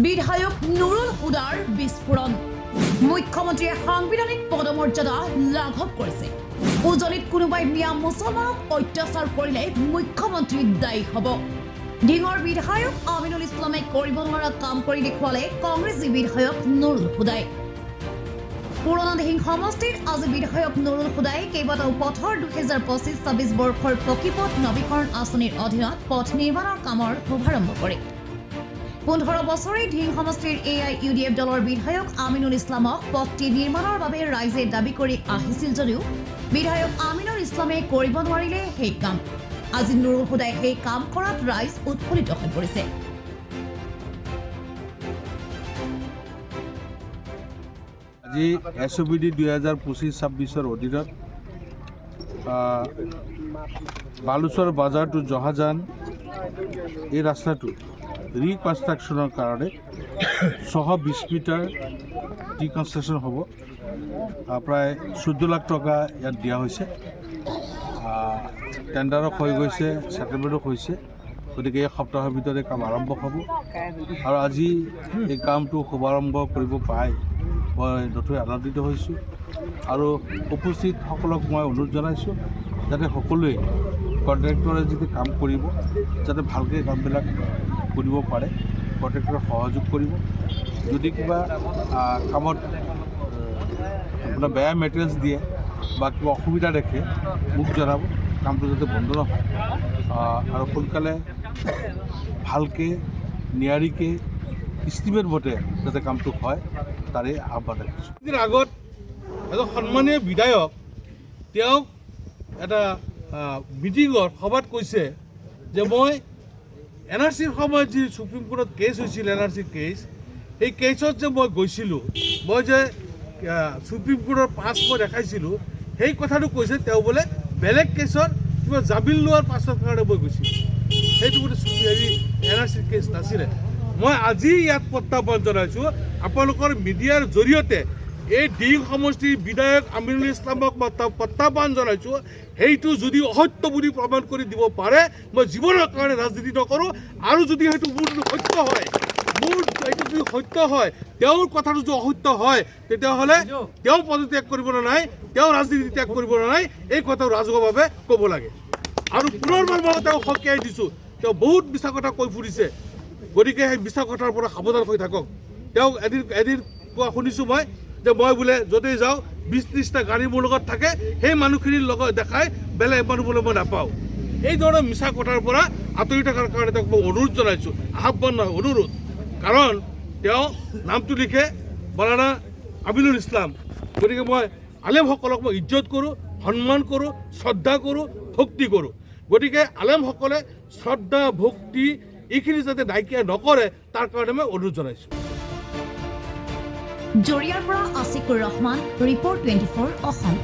বিধায়ক নুৰুল হুদাৰ বিস্ফোৰণ মুখ্যমন্ত্ৰীয়ে সাংবিধানিক পদমৰ্যাদা লাঘৱ কৰিছে উজনিত কোনোবাই মিয়া মুছলমানক অত্যাচাৰ কৰিলে মুখ্যমন্ত্ৰী দায়ী হ'ব ডিঙৰ বিধায়ক আমিনুল ইছলামে কৰিব নোৱাৰা কাম কৰি দেখুৱালে কংগ্ৰেছী বিধায়ক নুৰুল হুদাই পুৰণা দিহিং সমষ্টিত আজি বিধায়ক নুৰুল হুদাই কেইবাটাও পথৰ 2025-26 বৰ্ষৰ পকীপথ নৱীকৰণ আঁচনিৰ অধীনত পথ নিৰ্মাণৰ কামৰ শুভাৰম্ভ কৰে 15 বছৰে দিহিং সমষ্টিৰ AIUDF দলৰ বিধায়ক আমিনুল ইছলামক পথটি নিৰ্মাণৰ বাবে ৰাইজে দাবী কৰি আহিছিল যদিও বিধায়ক আমিনুল ইছলামে কৰিব নোৱাৰিলে সেই কাম আজি নুৰুল হুদাই সেই কাম কৰাত ৰাইজ উৎফুল্লিত হৈ পৰিছে আজি SOBD 2025-26 অধীনত বালুচৰ বাজাৰ টু জহাজান এই ৰাস্তাটো ৰিকনষ্ট্ৰাকশ্যনৰ কাৰণে 120 মিটাৰ ৰিকনষ্ট্ৰাকশ্যন হ'ব প্ৰায় 14 লাখ টকা ইয়াত দিয়া হৈছে টেণ্ডাৰো হৈ গৈছে ছেটেলমেণ্টো হৈছে গতিকে এই সপ্তাহৰ ভিতৰতে কাম আৰম্ভ হ'ব আৰু আজি এই কামটো শুভাৰম্ভ কৰিব পাই মই নথৈ আনন্দিত হৈছোঁ আৰু উপস্থিত সকলক মই অনুৰোধ জনাইছোঁ যাতে সকলোৱে কণ্ট্ৰেক্টৰে যদি কাম কৰিব যাতে ভালকৈ কামবিলাক কৰিব পাৰে কণ্ট্ৰেক্টৰে সহযোগ কৰিব যদি কিবা কামত আপোনাৰ বেয়া মেটেৰিয়েলছ দিয়ে বা কিবা অসুবিধা দেখে মোক জনাব কামটো যাতে বন্ধ নহয় আৰু সোনকালে ভালকৈ নিয়াৰিকৈ ইষ্টিমেট মতে যাতে কামটো হয় তাৰে আহ্বান ৰাখিছোঁ দিন আগত এজন সন্মানীয় বিধায়ক তেওঁক এটা মিটিঙত সভাত কৈছে যে মই NRCৰ সময়ত যি সুপ্ৰিম কোৰ্টত কেছ হৈছিল NRC কেছ সেই কেছত যে মই গৈছিলোঁ মই যে সুপ্ৰিম কোৰ্টৰ পাছ মই দেখাইছিলোঁ সেই কথাটো কৈছে তেওঁ বোলে বেলেগ কেছত কিবা জামিন লোৱাৰ পাছৰ কাৰণে মই গৈছিলোঁ সেইটো বোলে NRCৰ কেছ নাছিলে মই আজি ইয়াত প্ৰত্যাহ্বান জনাইছোঁ আপোনালোকৰ মিডিয়াৰ জৰিয়তে এই দিহিং সমষ্টিৰ বিধায়ক আমিনুল ইছলামক মই প্ৰত্যাহ্বান জনাইছোঁ সেইটো যদি অসত্য বুলি প্ৰমাণ কৰি দিব পাৰে মই জীৱনৰ কাৰণে ৰাজনীতি নকৰোঁ আৰু যদি সেইটো মোৰ সত্য হয় এইটো যদি সত্য হয় তেওঁৰ কথাটো যদি অসত্য হয় তেতিয়াহ'লে তেওঁ পদত্যাগ কৰিব নাই তেওঁ ৰাজনীতি ত্যাগ কৰিব নাই এই কথাও ৰাজহুৱাভাৱে ক'ব লাগে আৰু পুনৰবাৰ মই তেওঁক সকীয়াই দিছোঁ তেওঁ বহুত মিছা কথা কৈ ফুৰিছে গতিকে সেই মিছা কথাৰ পৰা সাৱধান হৈ থাকক তেওঁক এদিন কোৱা শুনিছোঁ মই যে মই বোলে য'তেই যাওঁ 20-30টা গাড়ী মোৰ লগত থাকে সেই মানুহখিনিৰ লগত দেখাই বেলেগ মানুহ বোলে মই নাপাওঁ এই ধৰণৰ মিছা কথাৰ পৰা আঁতৰি থকাৰ কাৰণে তেওঁক মই অনুৰোধ জনাইছোঁ আহ্বান নহয় অনুৰোধ কাৰণ তেওঁ নামটো লিখে মৌলানা আমিনুল ইছলাম গতিকে মই আলেমসকলক মই ইজ্জত কৰোঁ সন্মান কৰোঁ শ্ৰদ্ধা কৰোঁ ভক্তি কৰোঁ গতিকে আলেমসকলে শ্ৰদ্ধা ভক্তি এইখিনি যাতে নাইকিয়া নকৰে তাৰ কাৰণে মই অনুৰোধ জনাইছোঁ জৰিয়াৰ পৰা আছিকুৰ ৰহমান ৰিপৰ্ট 24 অসম